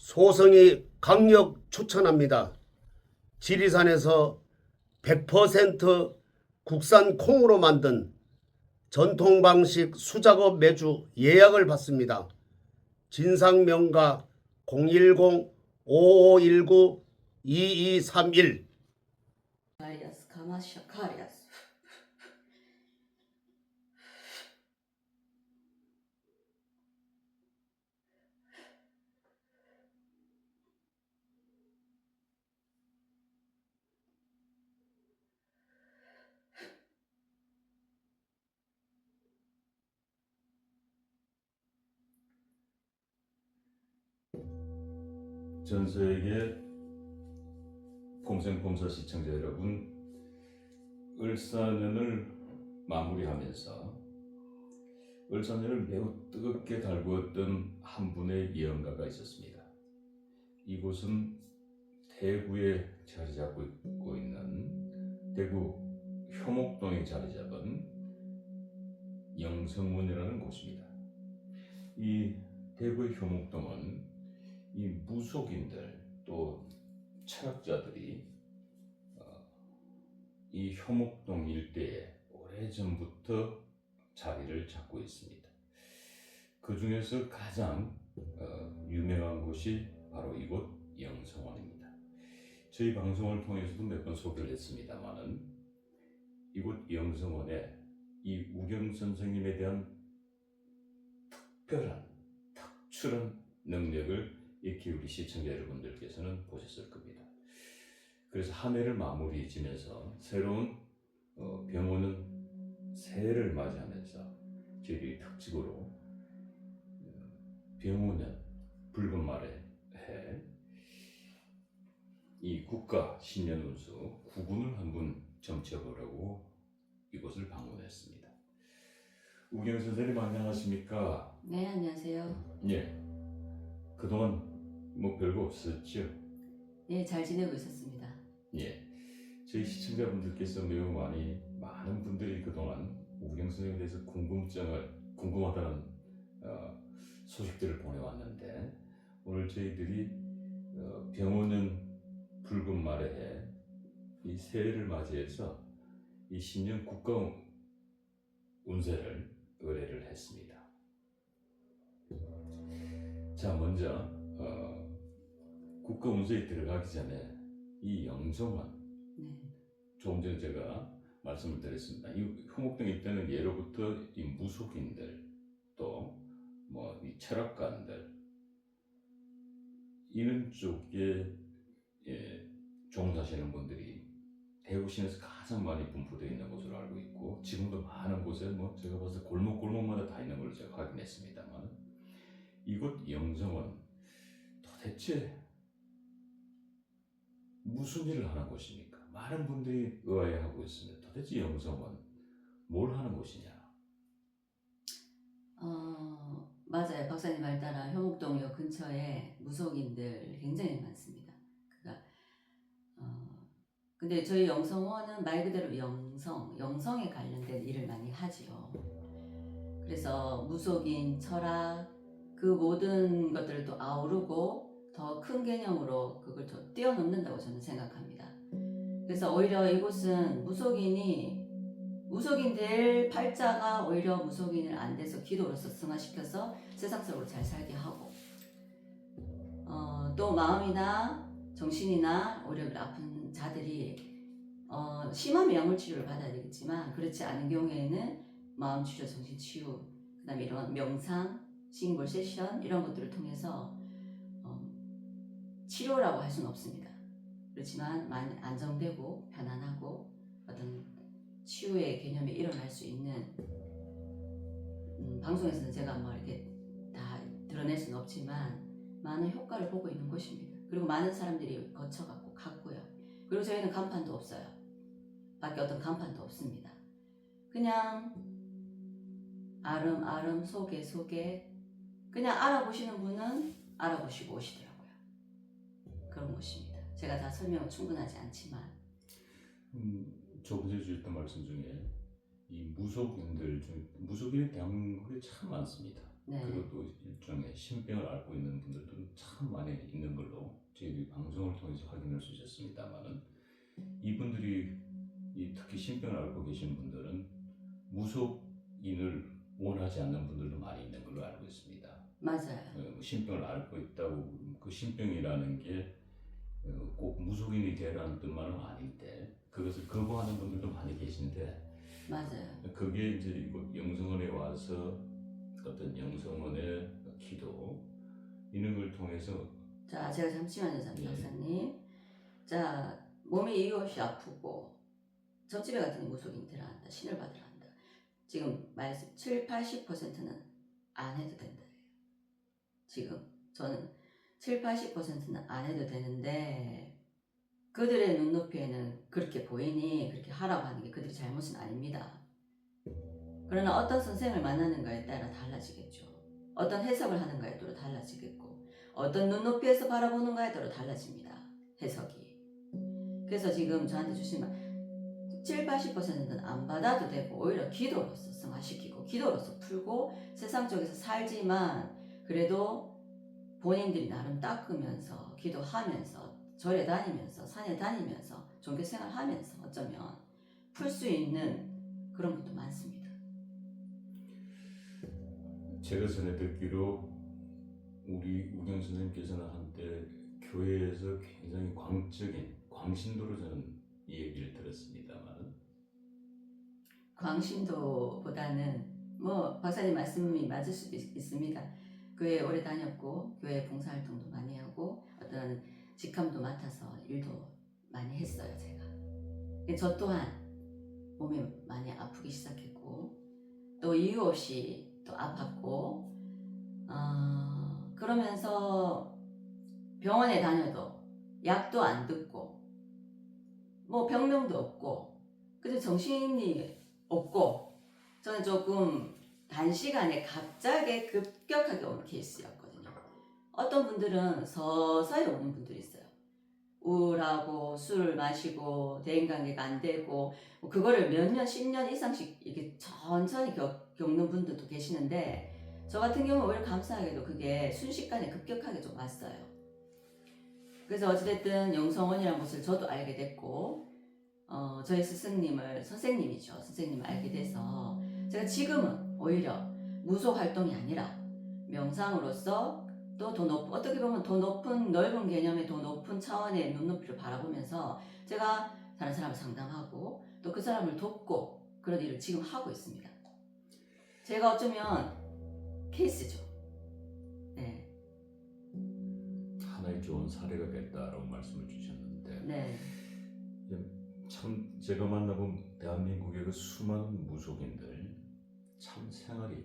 소성이 강력 추천합니다. 지리산에서 100% 국산 콩으로 만든 전통 방식 수작업 매주 예약을 받습니다. 진상명가 010-5519-2231. 카리아스, 가마시아, 카리아스. 전 세계 폼생폼사 시청자 여러분, 을사년을 마무리하면서 을사년을 매우 뜨겁게 달구었던 한 분의 예언가가 있었습니다. 이곳은 대구에 자리 잡고 있는 대구 효목동에 자리 잡은 영성원이라는 곳입니다. 이 대구의 효목동은 이 무속인들 또 철학자들이 이 효목동 일대에 오래전부터 자리를 잡고 있습니다. 그 중에서 가장 유명한 곳이 바로 이곳 영성원입니다. 저희 방송을 통해서도 몇 번 소개를 했습니다만은 이곳 영성원에 이 우경 선생님에 대한 특별한 특출한 능력을 익히 우리 시청자 여러분들께서는 보셨을 겁니다. 그래서 한 해를 마무리 지면서 새로운 병오는 새해를 맞이하면서 저희들이 특집으로 병오년 붉은 말의 해 이 국가 신년운수 9군을 한번 점쳐보려고 이곳을 방문했습니다. 우경 선생님 안녕하십니까? 네, 안녕하세요. 예. 그동안 뭐 별거 없었죠? 예, 잘 지내고 있었습니다. 예. 저희 시청자분들께서 매우 많은 분들이 그동안 우경 선생님에 대해서 궁금하다는 소식들을 보내왔는데 오늘 저희들이 병오는 붉은 말의 해 이 새해를 맞이해서 이 신년 국가 운세를 의뢰를 했습니다. 자, 먼저 국가 운세에 들어가기 전에 이 영성원 네. 조금 전에 제가 말씀을 드렸습니다. 이 효목동 일대는 예로부터 이 무속인들 또 뭐 이 철학가들 이런 쪽에 종사하시는 분들이 대구시내에서 가장 많이 분포되어 있는 곳으로 알고 있고 지금도 많은 곳에 뭐 제가 봐서 골목골목마다 다 있는 걸 제가 확인했습니다만 이곳 영성원 도대체 무슨 일을 하는 곳입니까? 많은 분들이 의아해하고 있습니다. 도대체 영성원 뭘 하는 곳이냐? 맞아요. 박사님 말 따라 효목동역 근처에 무속인들 굉장히 많습니다. 근데 저희 영성원은 말 그대로 영성에 관련된 일을 많이 하지요. 그래서 무속인, 철학, 그 모든 것들을 또 아우르고 더 큰 개념으로 그걸 더 뛰어넘는다고 저는 생각합니다. 그래서 오히려 이곳은 무속인들 팔자가 오히려 무속인을 안 돼서 기도로서 승화시켜서 세상적으로 잘 살게 하고 또 마음이나 정신이나 오히려 아픈 자들이 심하면 약물 치료를 받아야 되겠지만 그렇지 않은 경우에는 마음 치료, 정신 치유, 그 다음에 이런 명상, 싱글 세션 이런 것들을 통해서 치료라고 할 수는 없습니다. 그렇지만 많이 안정되고 편안하고 어떤 치유의 개념이 일어날 수 있는 방송에서는 제가 뭐 이렇게 다 드러낼 수는 없지만 많은 효과를 보고 있는 곳입니다. 그리고 많은 사람들이 거쳐갔고 갔고요. 그리고 저희는 간판도 없어요. 밖에 어떤 간판도 없습니다. 그냥 아름 속에 그냥 알아보시는 분은 알아보시고 오시더라고요. 그런 곳입니다. 제가 다 설명은 충분하지 않지만 저번에 주셨던 말씀 중에 이 무속인들 중 무속인이 대한민국에 참 많습니다. 네. 그리고 또 일종의 신병을 앓고 있는 분들도 참 많이 있는 걸로 저희들이 방송을 통해서 확인할 수 있었습니다만은 이분들이 특히 신병을 앓고 계신 분들은 무속인을 원하지 않는 분들도 많이 있는 걸로 알고 있습니다. 맞아요. 신병을 앓고 있다고 그 신병이라는 게 꼭 무속인이 되라는 뜻만은 아닌데 그것을 거부하는 분들도 많이 계신데 맞아요. 그게 이제 이곳 영성원에 와서 어떤 영성원의 기도 이런 걸 통해서 자, 제가 잠시만요, 네. 박사님. 자, 몸이 이유 없이 아프고 점집에 갔더니 무속인 되라 한다. 신을 받으라 한다. 지금 말씀 7, 80%는 안 해도 된다. 지금 저는 7, 80%는 안 해도 되는데 그들의 눈높이에는 그렇게 보이니 그렇게 하라고 하는 게 그들의 잘못은 아닙니다. 그러나 어떤 선생을 만나는가에 따라 달라지겠죠. 어떤 해석을 하는가에 따라 달라지겠고 어떤 눈높이에서 바라보는가에 따라 달라집니다. 해석이. 그래서 지금 저한테 주신 말 7, 80%는 안 받아도 되고 오히려 기도로서 승화시키고 기도로서 풀고 세상 쪽에서 살지만 그래도 본인들이 나름 닦으면서 기도하면서 절에 다니면서 산에 다니면서 종교생활 하면서 어쩌면 풀 수 있는 그런 것도 많습니다. 제가 전에 듣기로 우리 우경 선생님께서는 한때 교회에서 굉장히 광적인 광신도로 저는 이 얘기를 들었습니다만 광신도보다는 뭐 박사님 말씀이 맞을 수도 있습니다. 교회 오래 다녔고 교회 봉사활동도 많이 하고 어떤 직함도 맡아서 일도 많이 했어요. 제가. 저 또한 몸이 많이 아프기 시작했고 또 이유 없이 또 아팠고 그러면서 병원에 다녀도 약도 안 듣고 뭐 병명도 없고 그래서 정신이 없고 저는 조금 단시간에 갑자기 급격하게 오는 케이스였거든요. 어떤 분들은 서서히 오는 분들이 있어요. 우울하고 술을 마시고 대인관계가 안 되고 그거를 몇 년, 10년 이상씩 이렇게 천천히 겪는 분들도 계시는데 저 같은 경우는 오히려 감사하게도 그게 순식간에 급격하게 좀 왔어요. 그래서 어찌됐든 영성원이라는 것을 저도 알게 됐고 저희 스승님을 선생님이죠. 선생님을 알게 돼서 제가 지금은 오히려 무속 활동이 아니라 명상으로서 또 어떻게 보면 더 높은 넓은 개념의 더 높은 차원의 눈높이를 바라보면서 제가 다른 사람을 상담하고 또 그 사람을 돕고 그런 일을 지금 하고 있습니다. 제가 어쩌면 케이스죠. 네. 하나의 좋은 사례가 됐다라고 말씀을 주셨는데 네. 참 제가 만나본 대한민국의 그 수많은 무속인들 참 생활이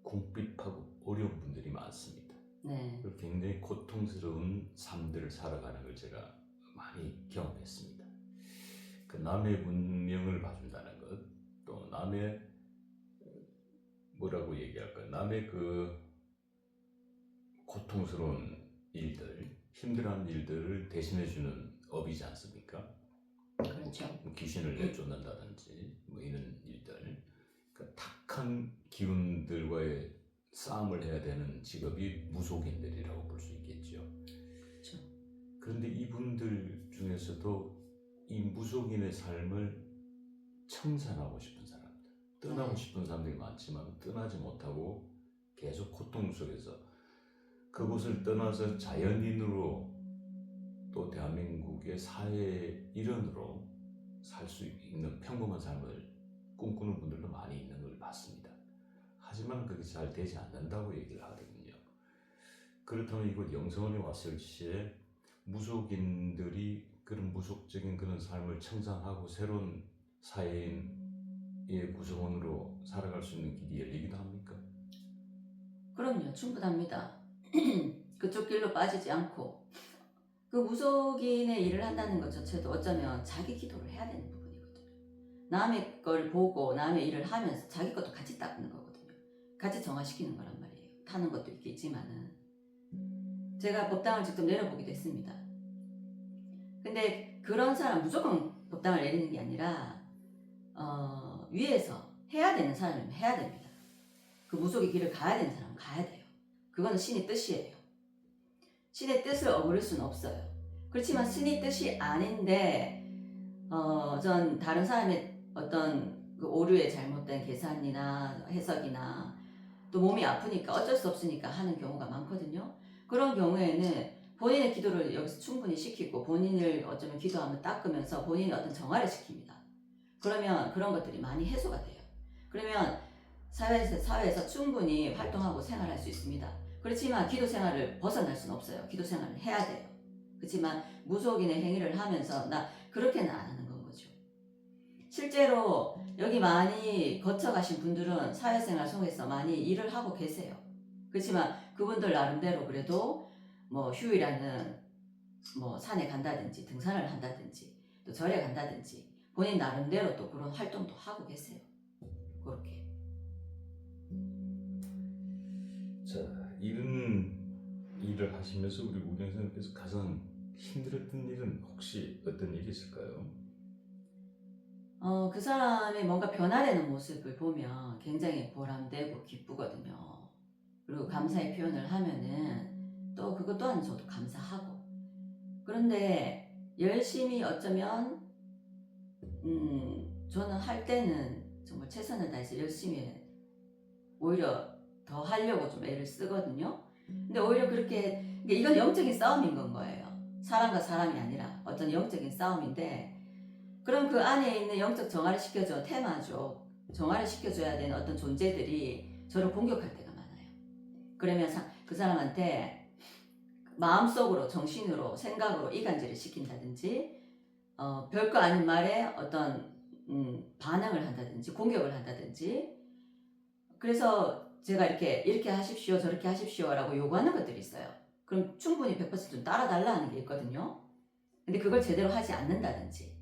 궁핍하고 어려운 분들이 많습니다. 네. 그리고 굉장히 고통스러운 삶들을 살아가는 걸 제가 많이 경험했습니다. 그 남의 문명을 봐준다는 것, 또 남의 뭐라고 얘기할까, 남의 그 고통스러운 일들, 힘들어하는 일들을 대신해주는 업이지 않습니까? 그렇죠. 뭐 귀신을 내쫓는다든지 뭐 이런 일들, 그 탁한 기운들과의 싸움을 해야 되는 직업이 무속인들이라고 볼 수 있겠죠. 그렇죠. 그런데 이분들 중에서도 이 무속인의 삶을 청산하고 싶은 사람들, 떠나고 싶은 사람들이 많지만 떠나지 못하고 계속 고통 속에서 그곳을 떠나서 자연인으로 또 대한민국의 사회의 일원으로 살 수 있는 평범한 삶을 꿈꾸는 분들도 많이 있는 걸 봤습니다. 하지만 그게 잘 되지 않는다고 얘기를 하거든요. 그렇다면 이곳 영성원에 왔을 시에 무속인들이 그런 무속적인 그런 삶을 청산하고 새로운 사회인의 구성원으로 살아갈 수 있는 길이 열리기도 합니까? 그럼요. 충분합니다. 그쪽 길로 빠지지 않고 그 무속인의 일을 한다는 것 자체도 어쩌면 자기 기도를 해야 되는 부분이거든요. 남의 걸 보고 남의 일을 하면서 자기 것도 같이 닦는 거거든요. 같이 정화시키는 거란 말이에요. 타는 것도 있겠지만은 제가 법당을 직접 내려보기도 했습니다. 근데 그런 사람 무조건 법당을 내리는 게 아니라 위에서 해야 되는 사람이면 해야 됩니다. 그 무속의 길을 가야 되는 사람은 가야 돼요. 그거는 신의 뜻이에요. 신의 뜻을 어그릴 수는 없어요. 그렇지만 신의 뜻이 아닌데 전 다른 사람의 어떤 그 오류의 잘못된 계산이나 해석이나 또 몸이 아프니까 어쩔 수 없으니까 하는 경우가 많거든요. 그런 경우에는 본인의 기도를 여기서 충분히 시키고 본인을 어쩌면 기도하면 닦으면서 본인이 어떤 정화를 시킵니다. 그러면 그런 것들이 많이 해소가 돼요. 그러면 사회에서 충분히 활동하고 생활할 수 있습니다. 그렇지만 기도 생활을 벗어날 수는 없어요. 기도 생활을 해야 돼요. 그렇지만 무속인의 행위를 하면서 나 그렇게는 안 하는 건 거죠. 실제로 여기 많이 거쳐가신 분들은 사회생활 속에서 많이 일을 하고 계세요. 그렇지만 그분들 나름대로 그래도 뭐 휴일에는 뭐 산에 간다든지 등산을 한다든지 또 절에 간다든지 본인 나름대로 또 그런 활동도 하고 계세요. 그렇게. 자, 이런 일을 하시면서 우리 우경 선생님께서 가장 힘들었던 일은 혹시 어떤 일이 있을까요? 그 사람이 뭔가 변화되는 모습을 보면 굉장히 보람되고 기쁘거든요. 그리고 감사의 표현을 하면은 또 그것 또한 저도 감사하고. 그런데 열심히 어쩌면 저는 할 때는 정말 최선을 다해서 열심히 오히려 더 하려고 좀 애를 쓰거든요. 근데 오히려 그렇게 이건 영적인 싸움인 건 거예요. 사람과 사람이 아니라 어떤 영적인 싸움인데 그럼 그 안에 있는 영적 정화를 시켜줘 테마죠. 정화를 시켜줘야 되는 어떤 존재들이 저를 공격할 때가 많아요. 그러면 그 사람한테 마음속으로 정신으로 생각으로 이간질을 시킨다든지 별거 아닌 말에 어떤 반응을 한다든지 공격을 한다든지 그래서 제가 이렇게 하십시오 저렇게 하십시오라고 요구하는 것들이 있어요. 그럼 충분히 100% 따라달라 하는 게 있거든요. 근데 그걸 제대로 하지 않는다든지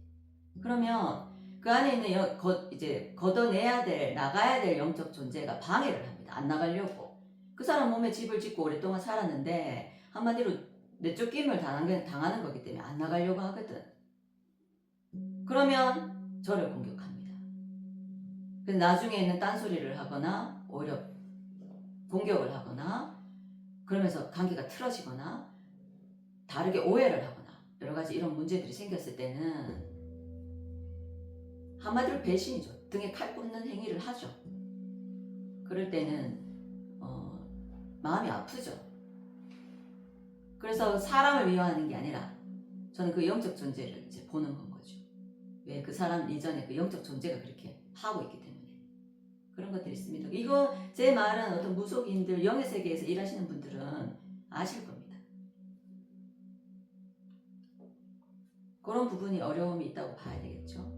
그러면 그 안에 있는 이제 걷어내야 될 나가야 될 영적 존재가 방해를 합니다. 안 나가려고. 그 사람 몸에 집을 짓고 오랫동안 살았는데 한마디로 내쫓김을 당하는 거기 때문에 안 나가려고 하거든. 그러면 저를 공격합니다. 그래서 나중에는 딴소리를 하거나 오히려 공격을 하거나 그러면서 관계가 틀어지거나 다르게 오해를 하거나 여러 가지 이런 문제들이 생겼을 때는 한마디로 배신이죠. 등에 칼 꽂는 행위를 하죠. 그럴 때는 마음이 아프죠. 그래서 사람을 미워하는 게 아니라 저는 그 영적 존재를 이제 보는 건 거죠. 왜 그 사람 이전에 그 영적 존재가 그렇게 하고 있기 때문에 그런 것들이 있습니다. 이거 제 말은 어떤 무속인들 영의 세계에서 일하시는 분들은 아실 겁니다. 그런 부분이 어려움이 있다고 봐야 되겠죠.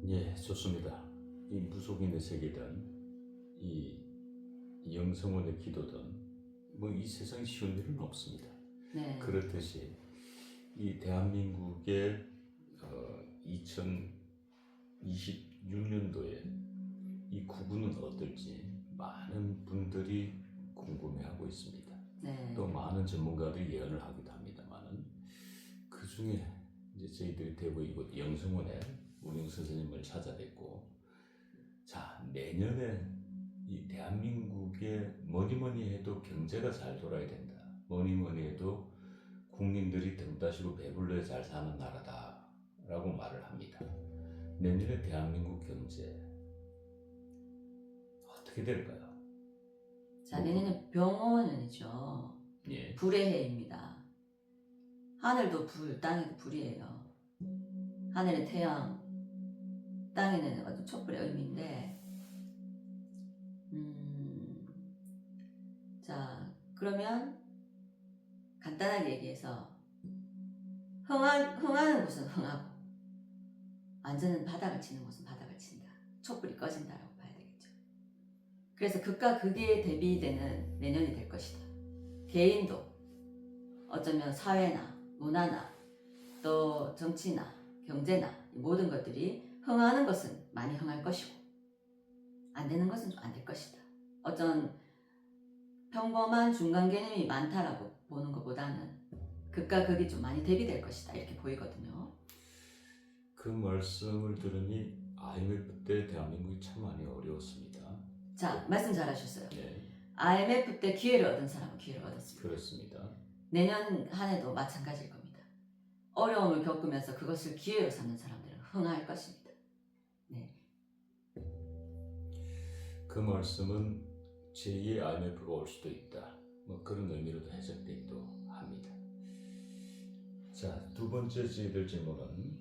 예, 좋습니다. 이 무속인의 세계든 이 영성원의 기도든 뭐 이 세상에 쉬운 일은 없습니다. 네. 그렇듯이 이 대한민국의 2026년도에 이 구분은 어떨지 많은 분들이 궁금해하고 있습니다. 네. 또 많은 전문가들이 예언을 하기도 합니다만은 그 중에 이제 저희들이 대구 이곳 영성원에 우영 선생님을 찾아뵙고 자 내년에 이 대한민국에 뭐니 해도 경제가 잘 돌아야 된다. 뭐니 해도 국민들이 등 따시고 배불러 잘 사는 나라다라고 말을 합니다. 내년에 대한민국 경제 어떻게 될까요? 자, 내년은 병원이죠. 예. 불의 해입니다. 하늘도 불, 땅에도 불이에요. 하늘은 태양, 땅에는 어떤 촛불의 의미인데 자, 그러면 간단하게 얘기해서 흥하는 곳은 흥하고 완전한 바닥을 치는 곳은 바닥을 친다. 촛불이 꺼진다라고 봐야 되겠죠. 그래서 극과 극에 대비되는 내년이 될 것이다. 개인도 어쩌면 사회나 문화나 또 정치나 경제나 모든 것들이 흥하는 것은 많이 흥할 것이고 안 되는 것은 좀 안 될 것이다. 어떤 평범한 중간 개념이 많다라고 보는 것보다는 극과 극이 좀 많이 대비될 것이다 이렇게 보이거든요. 그 말씀을 들으니 IMF 때 대한민국이 참 많이 어려웠습니다. 자, 말씀 잘하셨어요. 예. IMF 때 기회를 얻은 사람은 기회를 얻었습니다. 그렇습니다. 내년 한 해도 마찬가지일 겁니다. 어려움을 겪으면서 그것을 기회로 삼는 사람들은 흥할 것입니다. 네. 그 말씀은 제2의 IMF가 올 수도 있다. 뭐 그런 의미로도 해석되기도 합니다. 자, 두 번째 드릴 질문은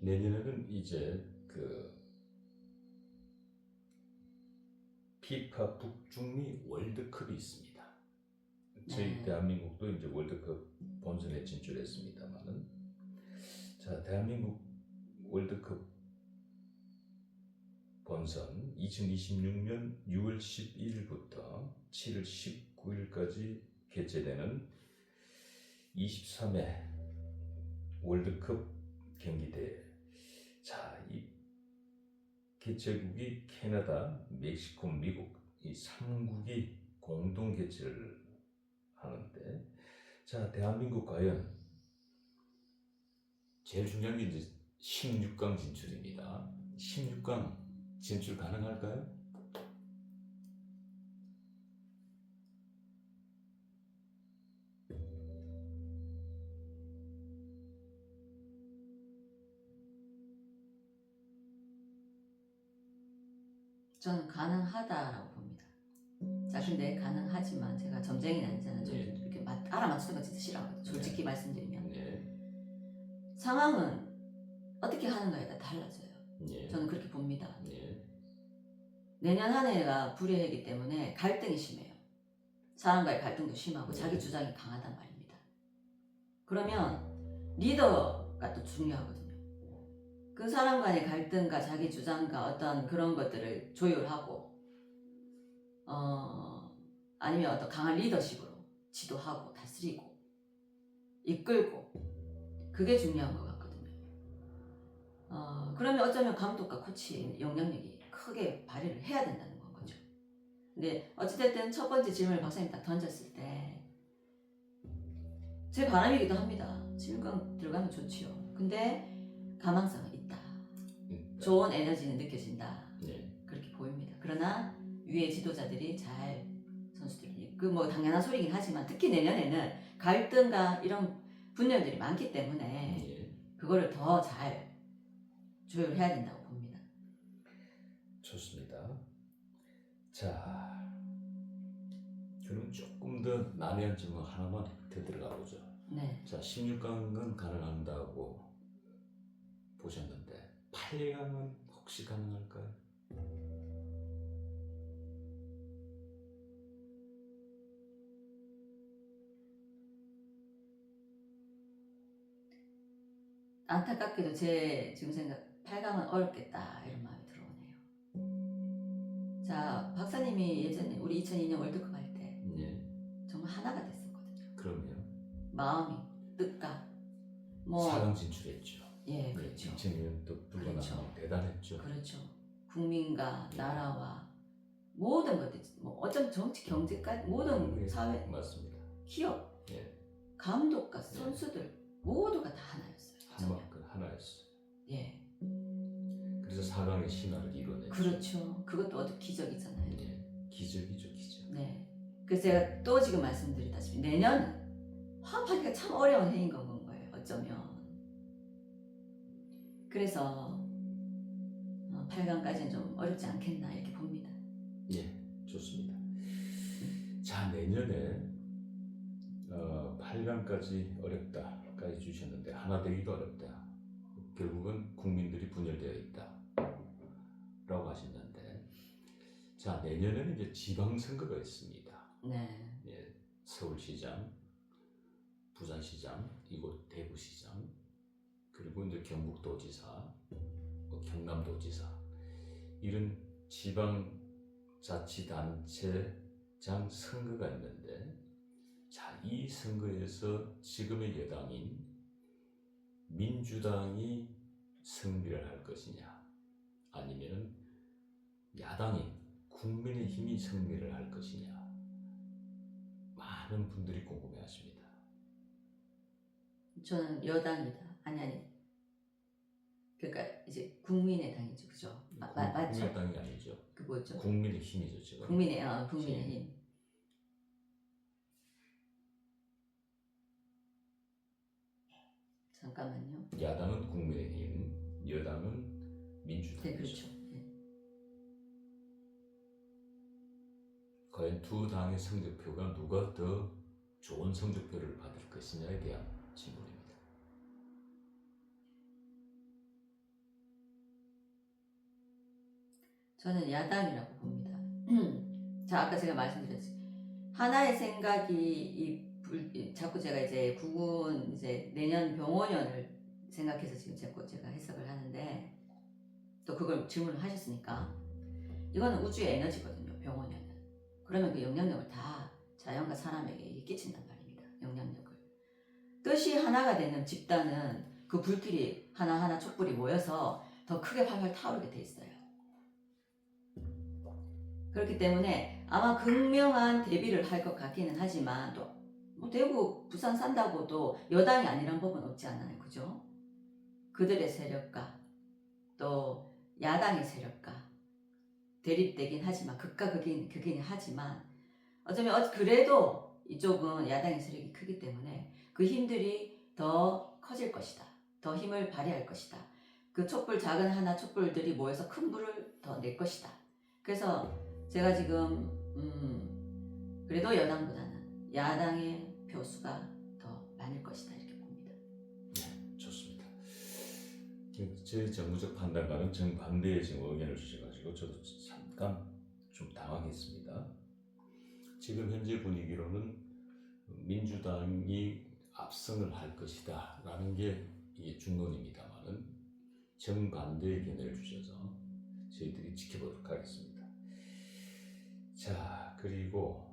내년에는 이제 그 피파 북중미 월드컵이 있습니다. 저희 네. 대한민국도 이제 월드컵 본선에 진출했습니다만은 자, 대한민국 월드컵 본선 2026년 6월 12일부터 7월 19일까지 개최되는 23회 월드컵 경기대회. 자, 이 개최국이 캐나다, 멕시코, 미국 이 3국이 공동 개최를 하는데, 자, 대한민국 과연 제일 중요한 게 이제 16강 진출입니다. 16강 진출 가능할까요? 저는 가능하다라고 봅니다. 자, 근데 가능하지만 제가 점쟁이는 아니잖아요. 좀 네. 이렇게 알아맞추는 거 진짜 싫어하거든요. 솔직히 말씀드리면. 네. 상황은 어떻게 하는가에 따라 달라져요. 네. 저는 그렇게 봅니다. 네. 내년 한 해가 불의이기 때문에 갈등이 심해요. 사람과의 갈등도 심하고 네. 자기 주장이 강하단 말입니다. 그러면 리더가 또 중요하거든요. 그 사람 간의 갈등과 자기 주장과 어떤 그런 것들을 조율하고 아니면 어떤 강한 리더십으로 지도하고 다스리고 이끌고 그게 중요한 것 같거든요. 그러면 어쩌면 감독과 코치의 영향력이 크게 발휘를 해야 된다는 건 거죠. 근데 어찌됐든 첫 번째 질문을 박사님 딱 던졌을 때 제 바람이기도 합니다. 16강 들어가면 좋지요. 근데 가망성은 있다. 좋은 에너지는 느껴진다. 네. 그렇게 보입니다. 그러나 위의 지도자들이 잘 선수들을 이끌고 뭐 당연한 소리긴 하지만 특히 내년에는 갈등과 이런 분열들이 많기 때문에 네. 그거를 더 잘 조율해야 된다고 봅니다. 좋습니다. 자, 그럼 조금 더 난해한 질문 하나만 더 들어가 보죠. 네. 자, 16강은 가능한다고 보셨는데 8강은 혹시 가능할까요? 안타깝게도 제 지금 생각 8강은 어렵겠다 이런 마음이 들어오네요. 자, 박사님이 예전에 우리 2002년 월드컵 할 때 네. 정말 하나가 됐었거든요. 그러면 마음이 뜻과 뭐 4강 진출했죠. 예, 그렇죠. 2002년 또 불과 그렇죠. 대단했죠. 그렇죠. 국민과 나라와 모든 것들, 뭐 어쩜 정치, 경제까지 모든 예, 사회, 맞습니다. 기업, 예. 감독과 선수들 모두가 다 하나였어요. 한만큼 하나였어요. 예, 그래서 4강의 신화를 이뤄냈죠. 그렇죠. 그것도 어떤 기적이잖아요. 예. 기적이죠, 기적. 네. 그래서 제가 또 지금 말씀드리다시피 내년은 화합하기가 참 어려운 해인 건 거예요. 어쩌면. 그래서 8강까지는 좀 어렵지 않겠나 이렇게 봅니다. 예, 좋습니다. 자, 내년에 8강까지 어렵다까지 주셨는데 하나 되기도 어렵다. 결국은 국민들이 분열되어 있다 라고 하셨는데, 자, 내년에는 이제 지방선거가 있습니다. 네. 예, 서울시장, 부산시장, 이곳 대구시장, 그리고 이제 경북도지사, 경남도지사, 이런 지방자치단체장 선거가 있는데, 자, 이 선거에서 지금의 여당인 민주당이 승리를 할 것이냐, 아니면 야당인 국민의힘이 승리를 할 것이냐, 많은 분들이 궁금해하십니다. 저는 여당이다. 아니 그러니까 이제 국민의당이죠, 그죠? 맞죠? 국민의당이 아니죠. 그 뭐죠? 국민의힘이죠 지금. 국민의힘. 잠깐만요. 야당은 국민의힘, 여당은 민주당이죠. 네, 그렇죠. 네. 과연 두 당의 성적표가 누가 더 좋은 성적표를 받을 것이냐에 대한 질문입니다. 저는 야당이라고 봅니다. 자, 아까 제가 말씀드렸지. 하나의 생각이 자꾸 제가 이제 국군 이제 내년 병원년을 생각해서 지금 자꾸 제가 해석을 하는데 또 그걸 질문을 하셨으니까 이거는 우주의 에너지거든요. 병원년은. 그러면 그 영향력을 다 자연과 사람에게 끼친단 말입니다. 영향력을. 뜻이 하나가 되는 집단은 그 불길이 하나하나 촛불이 모여서 더 크게 활활 타오르게 돼 있어요. 그렇기 때문에 아마 극명한 대비를 할 것 같기는 하지만 또 뭐 대구, 부산 산다고도 여당이 아니란 법은 없지 않아요. 그죠? 그들의 세력과 또 야당의 세력과 대립되긴 하지만 극과 극이긴 하지만 어쩌면 그래도 이쪽은 야당의 세력이 크기 때문에 그 힘들이 더 커질 것이다. 더 힘을 발휘할 것이다. 그 촛불 작은 하나 촛불들이 모여서 큰 불을 더 낼 것이다. 그래서 제가 지금 그래도 여당보다는 야당의 표수가 더 많을 것이다 이렇게 봅니다. 네, 좋습니다. 제 정무적 판단과는 정반대의 지금 의견을 주셔가지고 저도 잠깐 좀 당황했습니다. 지금 현재 분위기로는 민주당이 압승을 할 것이다 라는 게 이게 중론입니다만은 정반대의 견해를 주셔서 저희들이 지켜보도록 하겠습니다. 자, 그리고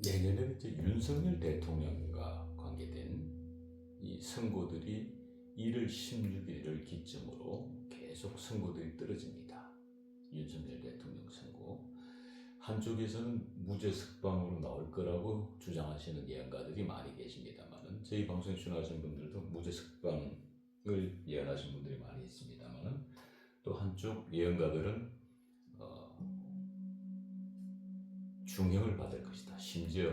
내년에는 이제 윤석열 대통령과 관계된 이 선고들이 1월 16일을 기점으로 계속 선고들이 떨어집니다. 윤석열 대통령 선고. 한쪽에서는 무죄 석방으로 나올 거라고 주장하시는 예언가들이 많이 계십니다만은 저희 방송에 출연하신 분들도 무죄 석방을 예언하신 분들이 많이 있습니다만은 또 한쪽 예언가들은 중형을 받을 것이다. 심지어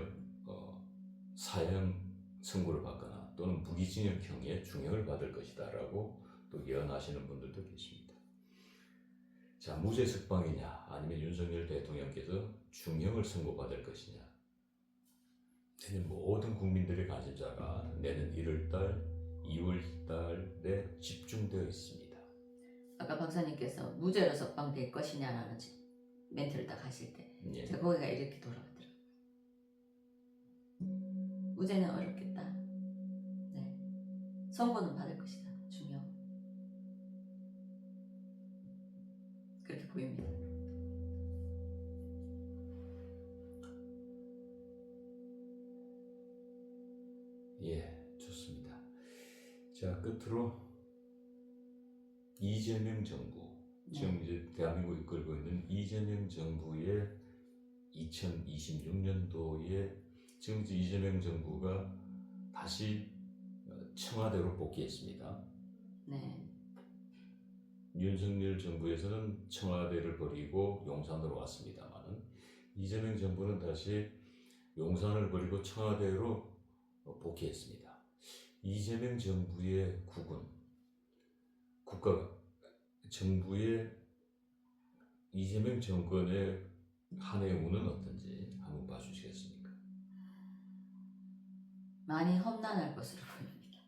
사형 선고를 받거나 또는 무기징역형의 중형을 받을 것이다 라고 또 예언하시는 분들도 계십니다. 자, 무죄 석방이냐 아니면 윤석열 대통령께서 중형을 선고받을 것이냐, 내년 모든 국민들의 관심사가 내년 1월달, 2월달에 집중되어 있습니다. 아까 박사님께서 무죄로 석방될 것이냐라는 멘트를 딱 하실 때 예. 제가 거기가 이렇게 돌아가더라고요. 무죄는 어렵겠다. 네. 선고는 받을 것이다. 중요. 그렇게 보입니다. 예, 좋습니다. 자, 끝으로 이재명 정부, 지금 이제 대한민국을 이끌고 있는 이재명 정부의 2026년도에 지금 이제 이재명 정부가 다시 청와대로 복귀했습니다. 네. 윤석열 정부에서는 청와대를 버리고 용산으로 왔습니다만은 이재명 정부는 다시 용산을 버리고 청와대로 복귀했습니다. 이재명 정부의 정부의 이재명 정권의 한 해 운은 어떤지 한번 봐주시겠습니까? 많이 험난할 것으로 보입니다.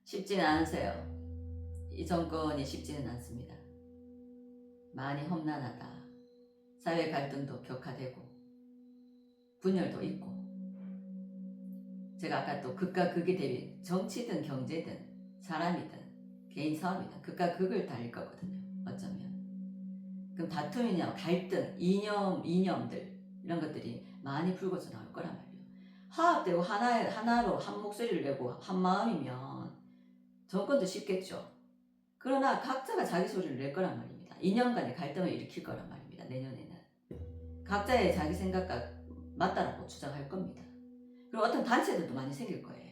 쉽지는 않으세요. 이 정권이 쉽지는 않습니다. 많이 험난하다. 사회 갈등도 격화되고 분열도 있고, 제가 아까 또 극과 극이 대비 정치든 경제든 사람이든 개인 사업이든 극과 극을 달릴 거거든요. 어쩌면 그럼 다툼이냐 갈등, 이념들 이런 것들이 많이 불거져 나올 거란 말이에요. 화합되고 하나로 한 목소리를 내고 한 마음이면 정권도 쉽겠죠. 그러나 각자가 자기 소리를 낼 거란 말입니다. 이념 간의 갈등을 일으킬 거란 말입니다. 내년에는 각자의 자기 생각과 맞다라고 주장할 겁니다. 그리고 어떤 단체들도 많이 생길 거예요.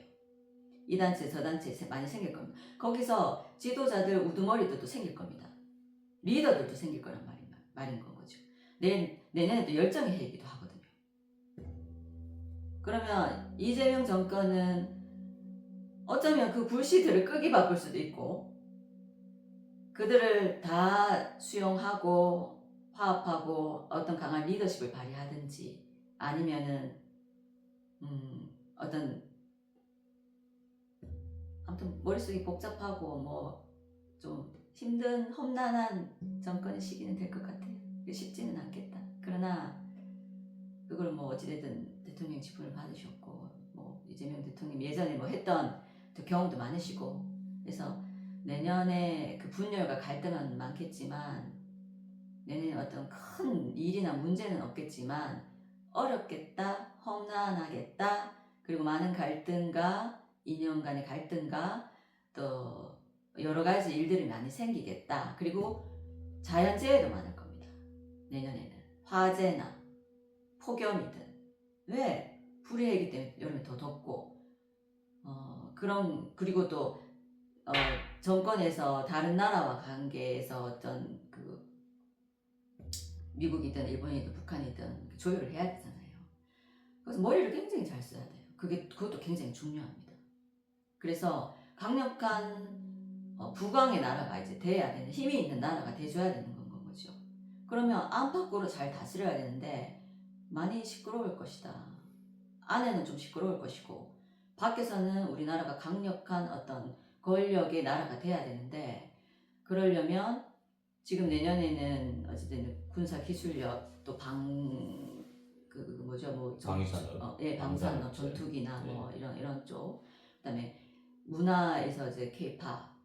이 단체 저 단체 많이 생길 겁니다. 거기서 지도자들 우두머리들도 생길 겁니다. 리더들도 생길 거란 말인 건 거죠. 내년에 또 열정의 해이기도 하거든요. 그러면 이재명 정권은 어쩌면 그 불씨들을 끄기 바쁠 수도 있고 그들을 다 수용하고 화합하고 어떤 강한 리더십을 발휘하든지 아니면은 어떤 아무튼 머릿속이 복잡하고 뭐 좀 힘든 험난한 정권의 시기는 될 것 같아요. 쉽지는 않겠다. 그러나 그걸 뭐 어찌됐든 대통령 직분을 받으셨고 뭐 이재명 대통령 예전에 뭐 했던 경험도 많으시고 그래서 내년에 그 분열과 갈등은 많겠지만 내년에 어떤 큰 일이나 문제는 없겠지만 어렵겠다, 험난하겠다, 그리고 많은 갈등과 이념 간의 갈등과 또 여러 가지 일들이 많이 생기겠다. 그리고 자연재해도 많을 겁니다. 내년에는 화재나 폭염이든 왜 불이해이기 때문에 여름에 더 덥고 그리고 또 정권에서 다른 나라와 관계에서 어떤 그 미국이든 일본이든 북한이든 조율을 해야 되잖아요. 그래서 머리를 굉장히 잘 써야 돼요. 그것도 굉장히 중요합니다. 그래서 강력한 국왕의 나라가 이제 돼야 되는 힘이 있는 나라가 돼줘야 되는 건 거죠. 그러면 안팎으로 잘 다스려야 되는데 많이 시끄러울 것이다. 안에는 좀 시끄러울 것이고 밖에서는 우리나라가 강력한 어떤 권력의 나라가 돼야 되는데 그러려면 지금 내년에는 어쨌든 군사 기술력 또 방위산업, 방산업, 전투기나 뭐 이런 쪽, 그다음에 문화에서 이제 K-팝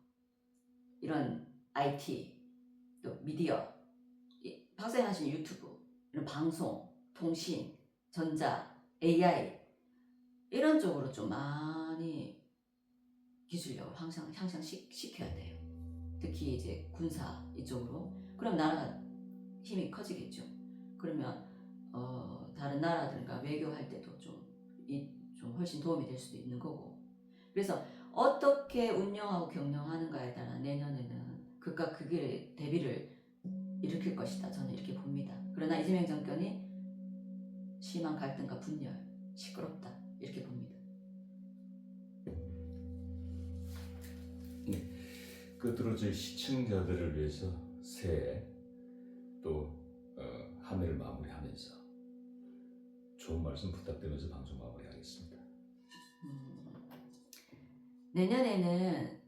이런 IT 또 미디어, 박사님 하신 유튜브 이런 방송, 통신, 전자, AI 이런 쪽으로 좀 많이 기술력을 항상 향상시켜야 돼요. 특히 이제 군사 이쪽으로. 그럼 나라가 힘이 커지겠죠. 그러면 다른 나라들과 외교할 때도 좀 훨씬 도움이 될 수도 있는 거고. 그래서 어떻게 운영하고 경영하는가에 따라 내년에는 극과 극의 대비를 일으킬 것이다. 저는 이렇게 봅니다. 그러나 이재명 정권이 심한 갈등과 분열, 시끄럽다. 이렇게 봅니다. 네. 끝으로 저희 시청자들을 위해서 새해 또 한 해를 마무리하면서 좋은 말씀 부탁드리면서 방송 마무리하겠습니다. 내년에는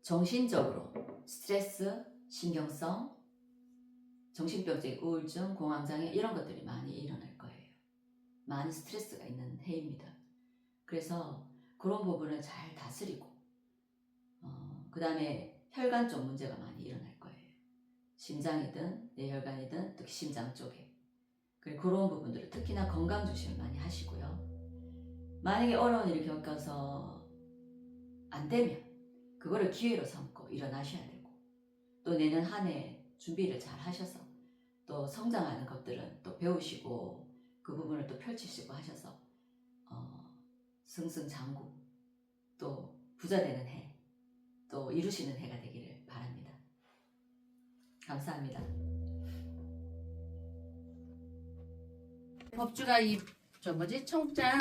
정신적으로 스트레스, 신경성, 정신병적인 우울증, 공황장애 이런 것들이 많이 일어날 거예요. 많은 스트레스가 있는 해입니다. 그래서 그런 부분을 잘 다스리고 그 다음에 혈관 쪽 문제가 많이 일어날 거예요. 심장이든 뇌혈관이든 특히 심장 쪽에. 그리고 그런 부분들을 특히나 건강 조심을 많이 하시고요. 만약에 어려운 일을 겪어서 안 되면 그거를 기회로 삼고 일어나셔야 되고 또 내년 한 해 준비를 잘 하셔서 또 성장하는 것들은 또 배우시고 그 부분을 또 펼치시고 하셔서 승승장구 또 부자 되는 해 또 이루시는 해가 되기를 바랍니다. 감사합니다. 법주가 청장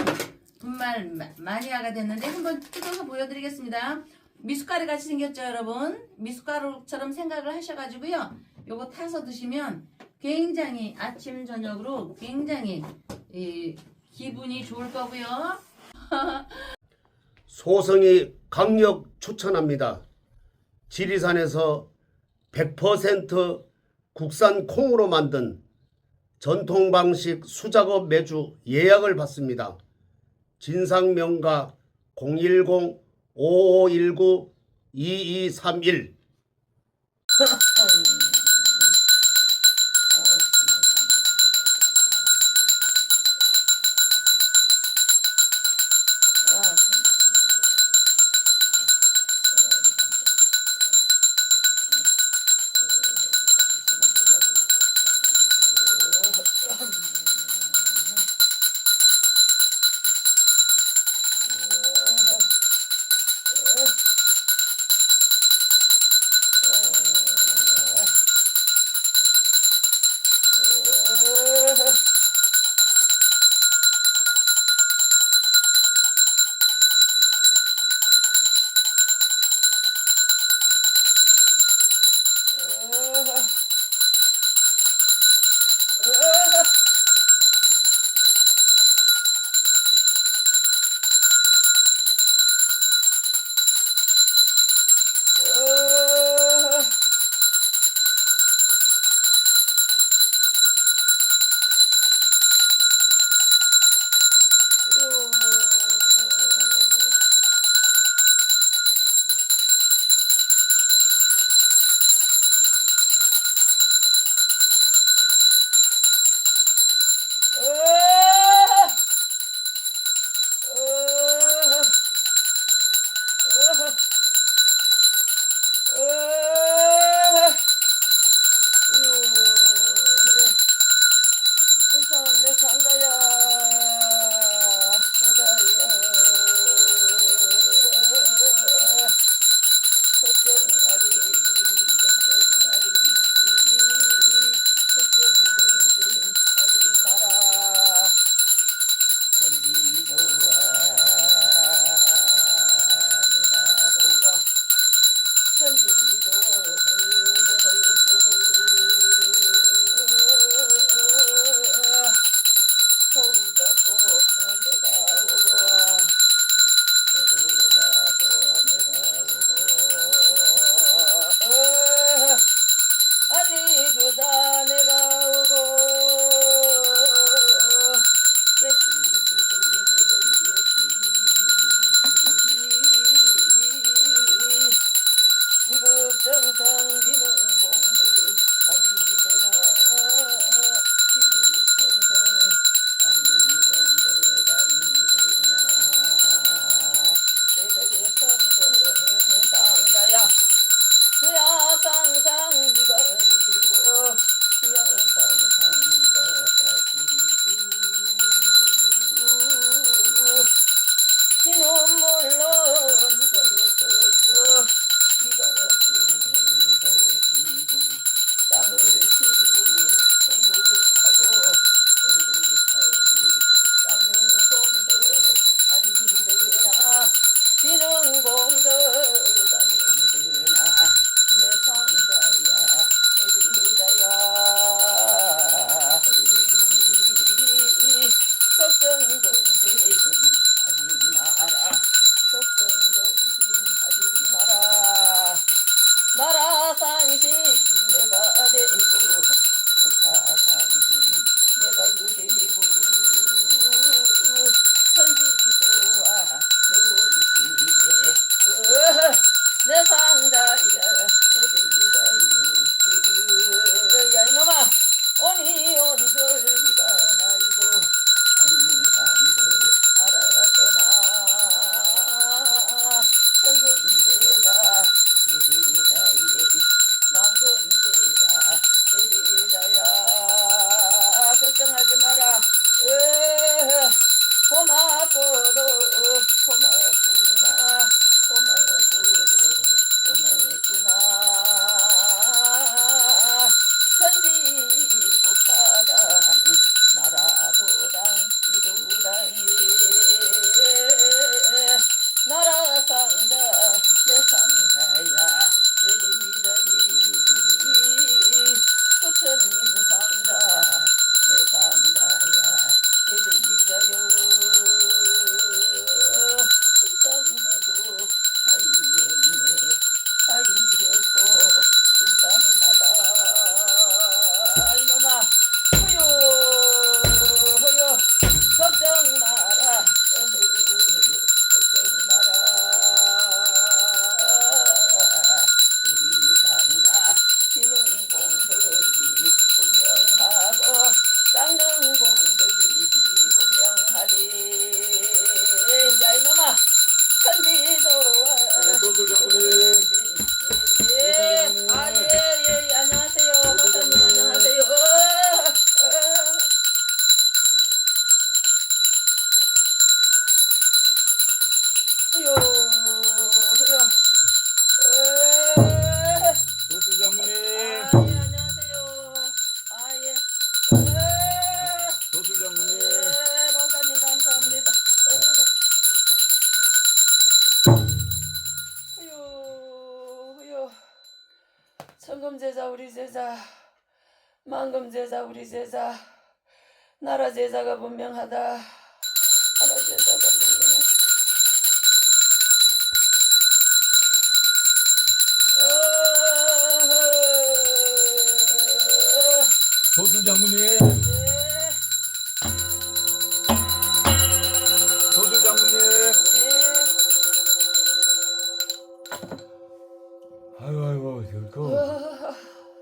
분말 마니아가 됐는데 한번 뜯어서 보여드리겠습니다. 미숫가루 같이 생겼죠, 여러분? 미숫가루처럼 생각을 하셔가지고요. 요거 타서 드시면 굉장히 아침 저녁으로 굉장히 기분이 좋을 거고요. 소성이 강력 추천합니다. 지리산에서 100% 국산 콩으로 만든 전통 방식 수작업 매주 예약을 받습니다. 진상명가 010-5519-2231 여상상 네가 지고 여상상 네가 다투고 피눈물로 네가 떠서 네가 숨을 지고 땅을 치고 공부하고 공부하고 닦는 공덕 아니더나 비는 공덕 아니더나 내 상자야 내 지자야 걱정 근심 하지 마라 걱정 근심 하지 마라 나라 상심 내가 되고 부사 상심 내가 그리고 천지도와 내 올시에 내 상자야 내 지자야 야 이놈아 오니 온들 네가 알고 한반들 알았더나 천근대가 내 지자야 망근대가 내 지자야 걱정하지 마라 고맙고도 고맙구나 고맙고도 고맙구나 천지국파당 나라도당 이도당에 나라 상자 내 상자야 내 지자이 부처님 상자 내 상자야 내 지자요 불쌍하고 사이없네 사이없고 불쌍하다 이놈아 호요 걱정 마라 걱정 마라 우리 상자 피는 공덕이 분명하고 닦는 공덕이 분명하리 야 이놈아 천지도와 도술 장군님. 예, 안녕하세요 박사님 안녕하세요 후요 도술 장군님. 안녕하세요 예. 도술 장군님. 박사님 감사합니다 후요 천금제자 우리 제자 만금제자 우리 제자 나라 제자가 분명하다 나라 제자가 분명하다 도술 장군님. 예. 도술 장군님. 아이고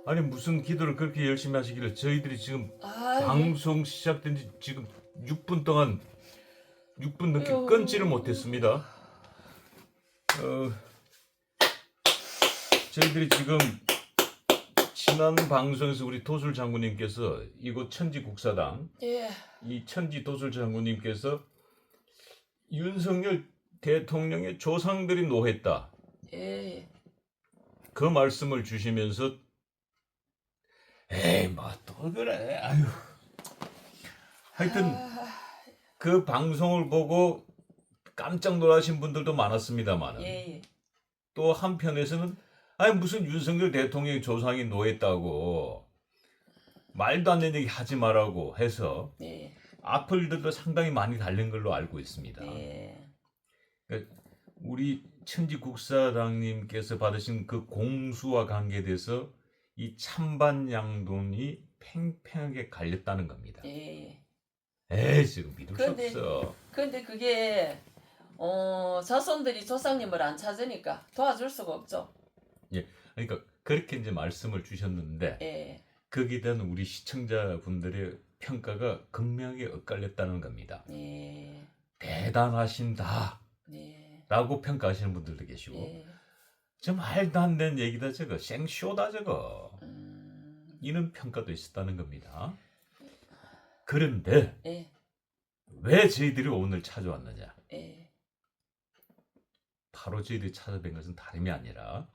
아니 무슨 기도를 그렇게 열심히 하시길래 저희들이 지금 방송 시작된 지 지금 6분 동안 6분 넘게 끊지를 못했습니다. 저희들이 지금 지난 방송에서 우리 도술 장군님께서 이곳 천지국사당 예. 이 천지 도술 장군님께서 윤석열 대통령의 조상들이 노했다. 예. 그 말씀을 주시면서 에이 뭐 또 그래 아유 하여튼 그 방송을 보고 깜짝 놀라신 분들도 많았습니다만 예. 또 한편에서는 아니 무슨 윤석열 대통령의 조상이 노했다고 말도 안 되는 얘기 하지 말라고 해서 예. 악플들도 상당히 많이 달린 걸로 알고 있습니다. 예. 그러니까 우리 천지국사당님께서 받으신 그 공수와 관계돼서 이 찬반 양돈이 팽팽하게 갈렸다는 겁니다. 예. 에이 지금 믿을 근데- 수 없어. 근데 그게 자손들이 조상님을 안 찾으니까 도와줄 수가 없죠. 그러니까 그렇게 이제 말씀을 주셨는데 예. 거기에 대한 우리 시청자분들의 평가가 극명하게 엇갈렸다는 겁니다. 예. 대단하신다 예. 라고 평가하시는 분들도 계시고 예. 저 말도 안 되는 얘기다 저거. 생쇼다 저거. 이런 평가도 있었다는 겁니다. 그런데 예, 왜 저희들이 오늘 찾아왔느냐? 예, 바로 저희들이 찾아뵌 것은 다름이 아니라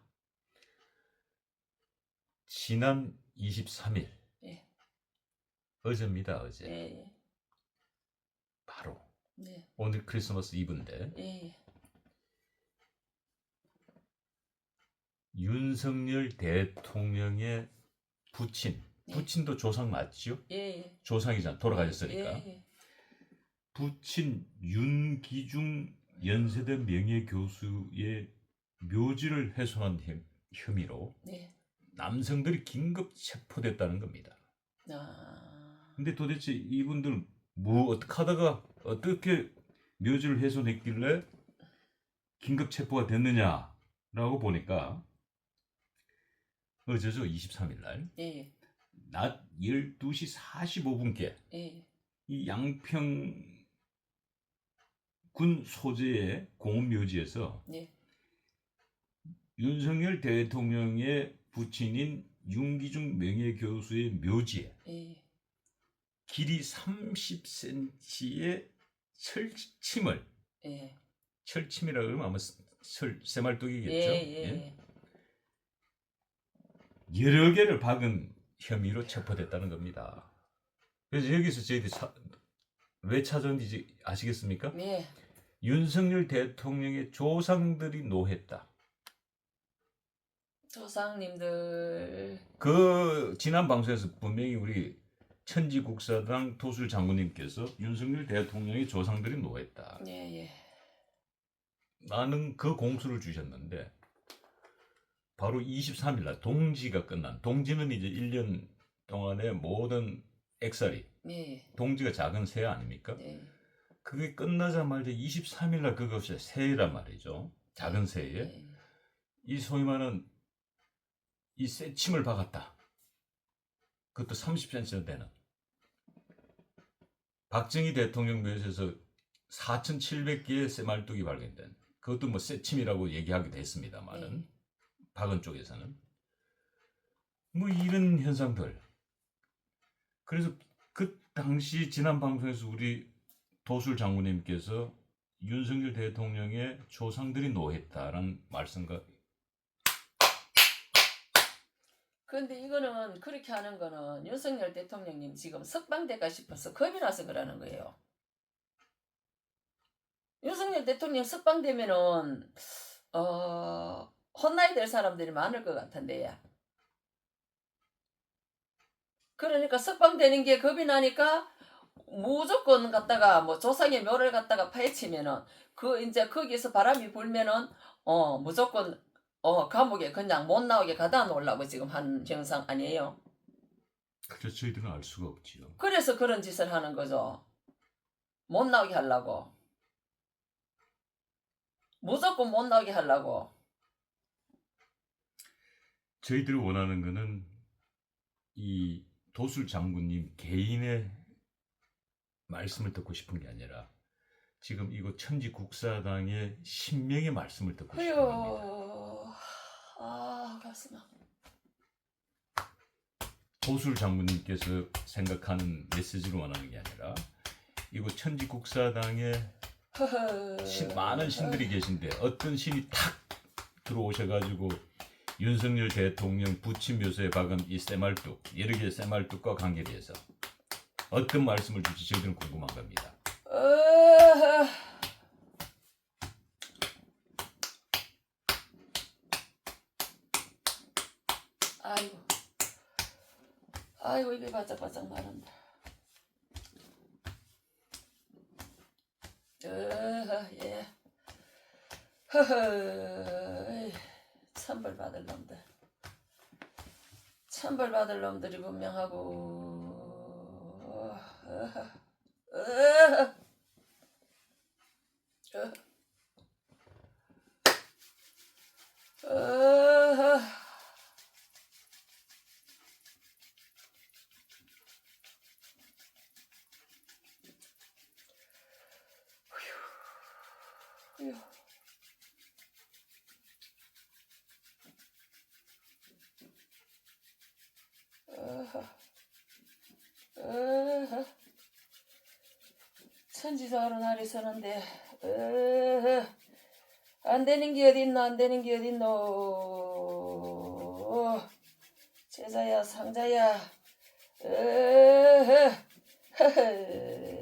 지난 23일 예. 어제입니다. 어제. 예, 바로 네, 오늘 크리스마스 이브인데 예, 윤석열 대통령의 부친, 네. 부친도 조상 맞죠? 예, 조상이잖아. 돌아가셨으니까. 예, 부친 윤기중 연세대 명예교수의 묘지를 훼손한 혐의로 네. 남성들이 긴급 체포됐다는 겁니다. 아, 근데 도대체 이분들 뭐 어떻게 하다가 어떻게 묘지를 훼손했길래 긴급 체포가 됐느냐라고 보니까 어제죠. 23일 날 예, 낮 12시 45분께 예, 이 양평군 소재의 공원묘지에서 예, 윤석열 대통령의 부친인 윤기중 명예교수의 묘지에 예, 길이 30cm의 철침을, 예, 철침이라 그러면 아마 새말뚝이겠죠. 예, 여러 개를 박은 혐의로 체포됐다는 겁니다. 그래서 여기서 저희들이 왜 찾아온지 아시겠습니까? 예, 윤석열 대통령의 조상들이 노했다. 조상님들, 그 지난 방송에서 분명히 우리 천지국사당 도술 장군님께서 윤석열 대통령의 조상들이 노했다. 예, 예, 나는 그 공수를 주셨는데 바로 23일 날 동지가 끝난, 동지는 이제 1년 동안의 모든 액살이, 예, 동지가 작은 새 아닙니까? 예, 그게 끝나자마자 23일 날 그것이 새란 말이죠. 작은 새에 예, 이 소위 말하는 이 새침을 박았다. 그것도 30cm 되는. 박정희 대통령 묘지에서 4,700개의 새말뚝이 발견된. 그것도 뭐 새침이라고 얘기하기도 했습니다만은 박은 쪽에서는 뭐 이런 현상들. 그래서 그 당시 지난 방송에서 우리 도술 장군님께서 윤석열 대통령의 조상들이 노했다라는 말씀과 근데 이거는 그렇게 하는 거는 윤석열 대통령님 지금 석방될까 싶어서 겁이 나서 그러는 거예요. 윤석열 대통령 석방되면은 혼나야 될 사람들이 많을 것 같은데요. 그러니까 석방되는 게 겁이 나니까 무조건 갖다가 뭐 조상의 묘를 갖다가 파헤치면은 그 이제 거기서 바람이 불면은 무조건 감옥에 그냥 못 나오게 가다 놓으려고 지금 한 형상 아니에요. 그래서 저희들은 알 수가 없지요. 그래서 그런 짓을 하는 거죠. 못 나오게 하려고. 무조건 못 나오게 하려고. 저희들이 원하는 거는 이 도술 장군님 개인의 말씀을 듣고 싶은 게 아니라 지금 이곳 천지국사당의 신명의 말씀을 듣고 싶은 겁니다. 휴, 가슴 아파. 도술 장군님께서 생각하는 메시지를 원하는 게 아니라 이곳 천지국사당에 많은 신들이 계신데 어떤 신이 탁 들어오셔가지고 윤석열 대통령 부친 묘소에 박은 이 새말뚝, 여러 개의 새말뚝과 관계돼서 어떤 말씀을 줄지 저희들은 궁금한 겁니다. 아이고 입이 바짝바짝 마른다. 예. 천벌 받을 놈들. 천벌 받을 놈들이 분명하고. 천지자로 날이 서는데 안 되는 게 어딨노 안 되는 게 어딨노 제자야 상자야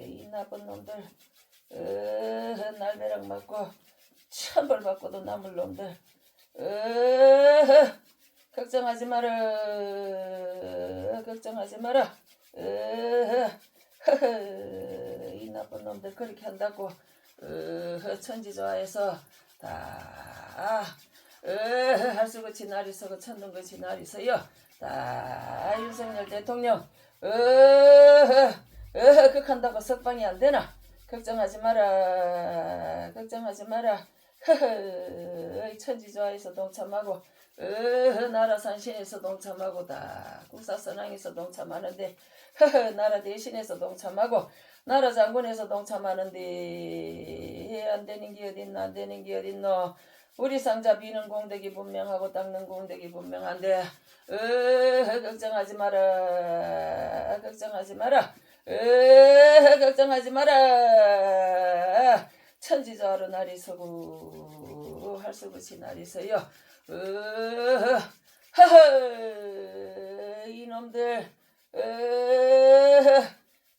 이 나쁜 놈들 날벼락 맞고 천벌 받고도 남을 놈들 걱정하지 마라 걱정하지 마라 이 나쁜 놈들 그렇게 한다고 천지조화에서 다 할수같이 날이 서고 천둥같이 날이 서요 다 윤석열 대통령 극한다고 석방이 안 되나 걱정하지 마라 걱정하지 마라 천지조화에서 동참하고 나라 산신에서 동참하고 다 국사선왕에서 동참하는데 나라 대신에서 동참하고 나라 장군에서 동참하는데 안 되는 게 어딨노 안 되는 게 어딨노 우리 상자 비는 공덕이 분명하고 닦는 공덕이 분명한데 걱정하지 마라 걱정하지 마라 걱정하지 마라 천지자로 날이 서고 할수없이 날이 서요 이놈들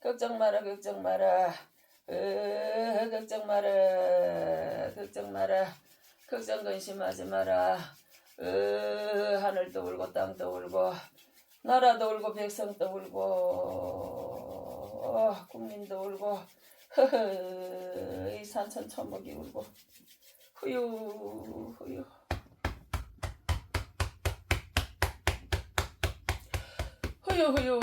걱정 마라 걱정 마라 걱정 마라 걱정 마라 걱정 근심하지 마라 하늘도 울고 땅도 울고 나라도 울고 백성도 울고 국민도 울고 이 산천 천목이 울고 후유 후유 후유 후유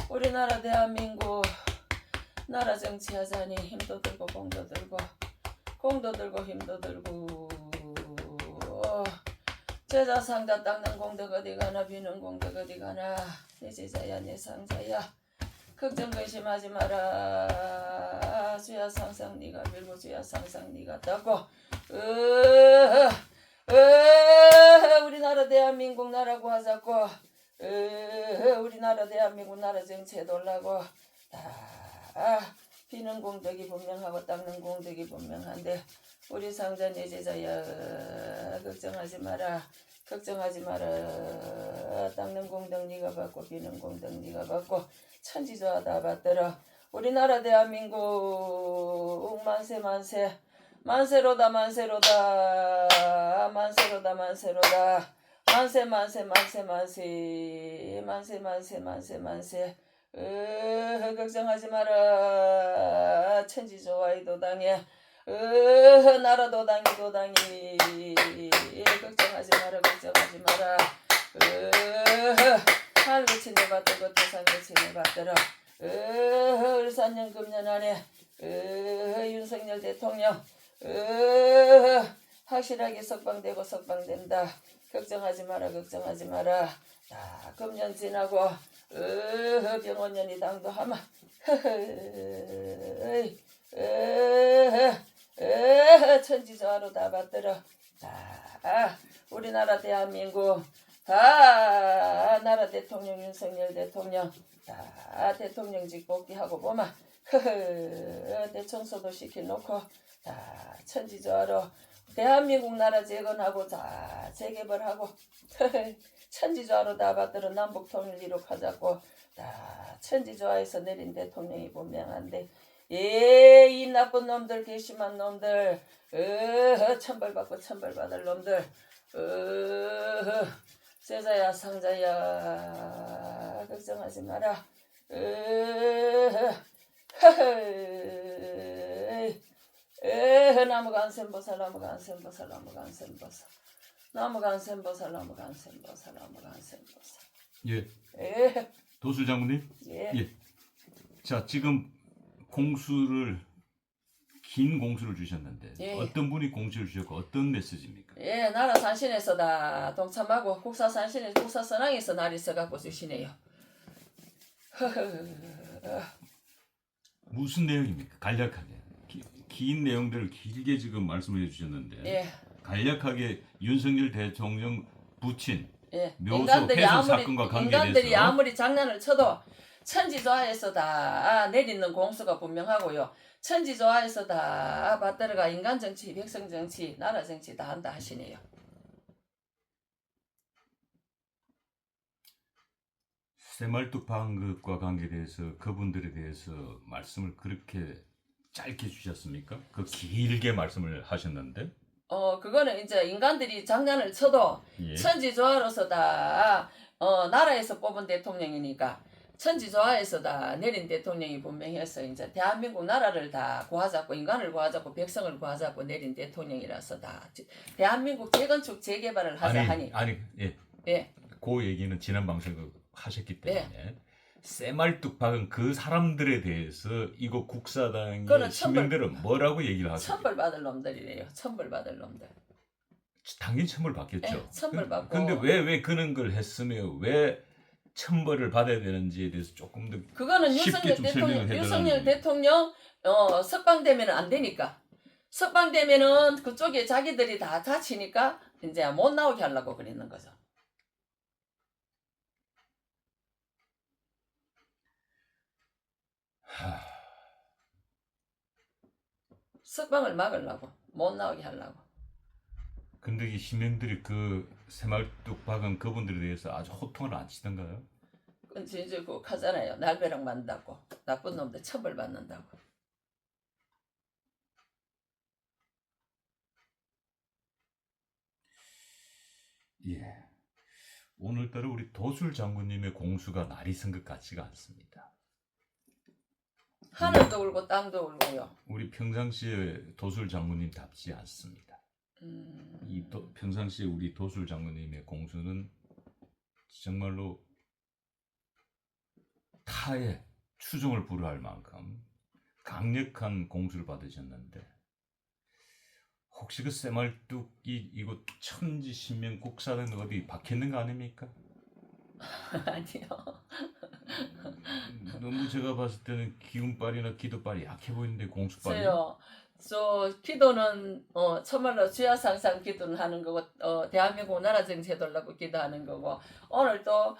우리나라 대한민국 나라 정치하자니 힘도 들고 공도 들고 공도 들고 힘도 들고 제자 상자 닦는 공덕 어디 가나 비는 공덕 어디 가나 내 제자야 내 상자야 걱정 근심하지 마라 주야 상상 네가 빌고 주야 상상 네가 닦고 우리나라 대한민국 나라 구하자고 우리나라 대한민국 나라 정치에 놀라고 다 비는 공덕이 분명하고 닦는 공덕이 분명한데 우리 상자 내 제자야 걱정하지 마라 걱정하지 마라 닦는 공덕 네가 받고 비는 공덕 네가 받고 천지조화 다 받더라 우리나라 대한민국 만세 만세 만세로다 만세로다 만세로다 만세로다 만세 만세 만세 만세 만세 만세 만세 만세 걱정하지 마라 천지조화의 도당에 나라 도당이 도당이 걱정하지 마라 걱정하지 마라 하늘같이 내받들고 태산같이 내받들어 을산년 금년 안에 윤석열 대통령 확실하게 석방되고 석방된다 걱정하지 마라 걱정하지 마라 다 금년 지나고 병원년이 당도하마 천지조화로 다 받들어 다 우리나라 대한민국 다 나라 대통령 윤석열 대통령 다 대통령직 복귀하고 보마 대청소도 시켜놓고 다 천지조화로 대한민국 나라 재건하고 다 재개발하고 천지조화로 다 받들어 남북통일 이룩하자고 다 천지조화에서 내린 대통령이 분명한데 이 나쁜 놈들 괘씸한 놈들 천벌받고 천벌받을 놈들 제자야 상자야 걱정하지 마라 나무간센보살 나무간센보살 나무간센보살 나무간센보살 나무간센보살 나무간센보살 예. 도술 장군님. 예. 예. 자, 지금 긴 공수를 주셨는데 예. 어떤 분이 공수를 주셨고 어떤 메시지입니까? 예, 나라 산신에서 다 동참하고 국사 산신에 국사 선왕에서 날이 서갖고 주시네요. 무슨 내용입니까? 간략하게. 긴 내용들을 길게 지금 말씀해 주셨는데 예, 간략하게 윤석열 대통령 부친 예. 묘소 인간들이 훼손 아무리 사건과 관계돼서 인간들이 아무리 장난을 쳐도 천지조화에서 다 내리는 공수가 분명하고요. 천지조화에서 다 받들어가 인간 정치, 백성 정치, 나라 정치 다 한다 하시네요. 새말뚝 방긋과 관계돼서 그분들에 대해서 말씀을 그렇게 짧게 주셨습니까? 그 길게 말씀을 하셨는데. 그거는 이제 인간들이 장난을 쳐도 예. 천지조화로서 다 나라에서 뽑은 대통령이니까 천지조화에서 다 내린 대통령이 분명해서 이제 대한민국 나라를 다 구하자고 인간을 구하자고 백성을 구하자고 내린 대통령이라서 다 대한민국 재건축 재개발을 하자 하니 예. 예. 그 얘기는 지난 방송에 하셨기 때문에 새말뚝 박은 그 사람들에 대해서 이거 국사당의 그거는 시민들은 뭐라고 얘기를 하세요? 천벌받을 놈들이래요. 천벌받을 놈들. 당연히 천벌 받겠죠. 예, 천벌 받고. 근데 왜 그런 걸 했으며 왜 천벌을 받아야 되는지에 대해서 조금 더 그거는 쉽게 좀 설명을 해달라는 윤석열 거예요. 대통령 석방되면 안 되니까. 석방되면은 그쪽에 자기들이 다 다치니까 이제 못 나오게 하려고 그랬는 거죠. 석방을 막으려고 못 나오게 하려고. 근데 이 시민들이 그 새말뚝 박은 그분들에 대해서 아주 호통을 안 치던가요? 그건 이제 그 하잖아요. 날벼락 만다고 나쁜 놈들 처벌 받는다고. 예. 오늘따라 우리 도술 장군님의 공수가 날이 쓴 것 같지가 않습니다. 하늘도 울고 땅도 울고요. 우리 평상시에 도술 장군님답지 않습니다. 평상시에 우리 도술 장군님의 공수는 정말로 타의 추종을 불허할 만큼 강력한 공수를 받으셨는데 혹시 그 새말뚝이 이거 천지신명 국사는 어디 박혔는 거 아닙니까? 아니요. 너무 제가 봤을 때는 기운빨이나 기도빨이 약해 보이는데 공수빨이. 저 기도는 참말로 주야상상 기도는 하는 거고 대한민국 나라 정치 해달라고 기도하는 거고 오늘 또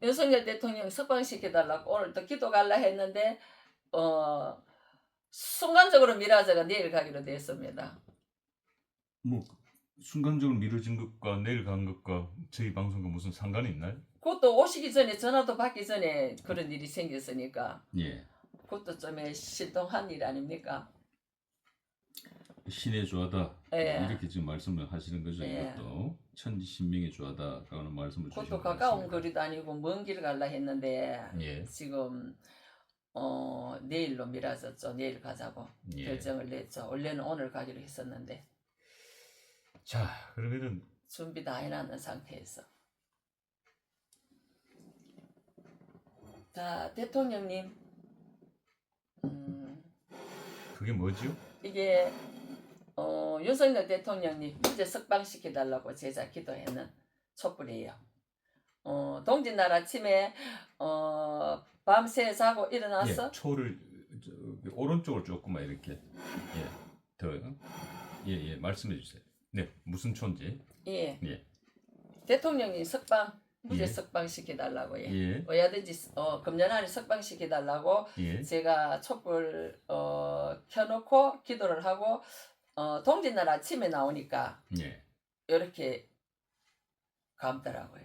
윤석열 대통령 석방시켜달라고 오늘 또 기도 갈라 했는데 순간적으로 미라자가 내일 가기로 됐습니다. 뭐 순간적으로 미뤄진 것과 내일 간 것과 저희 방송과 무슨 상관이 있나요? 그것도 오시기 전에 전화도 받기 전에 그런 일이 생겼으니까 예. 그것도 좀 신통한 일 아닙니까? 신의 조하다 예. 이렇게 지금 말씀을 하시는 거죠. 예. 이것도 천지신명의 조하다라는 말씀을 주신 그것도 것 가까운 같습니다. 거리도 아니고 먼 길 갈라 했는데 예. 지금 내일로 미뤄졌죠. 내일 가자고 예. 결정을 냈죠. 원래는 오늘 가기로 했었는데 자, 그러면은 준비 다 해놨는 상태에서 자 대통령님 그게 뭐죠? 이게 윤석열 대통령님 무죄 석방시켜달라고 제자 기도했는 촛불이에요. 동짓날 아침에 밤새 자고 일어나서 예, 초를 오른쪽을 조금만 이렇게 예, 말씀해 주세요. 네, 무슨 초인지. 예. 예. 대통령이 무죄 예. 석방시켜달라고 예. 어야든지 금년 안에 석방시켜달라고 예. 제가 촛불 켜놓고 기도를 하고 동짓날 아침에 나오니까 예. 이렇게 감더라고요.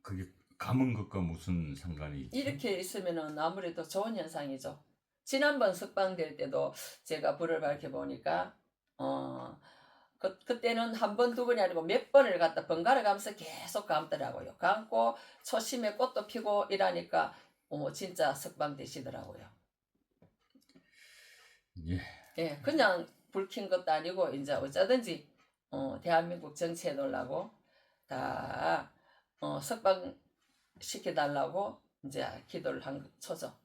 그게 감은 것과 무슨 상관이 있지? 이렇게 있으면은 아무래도 좋은 현상이죠. 지난번 석방될 때도 제가 불을 밝혀보니까 그때는 한 번, 두 번이 아니고 몇 번을 갖다 번갈아 가면서 계속 감더라고요. 감고 초심에 꽃도 피고 이러니까 진짜 석방되시더라고요. 예. 예, 그냥 불 킨 것도 아니고 이제 어쩌든지 대한민국 정치해 놓으려고 다 석방시켜달라고 이제 기도를 한 초죠.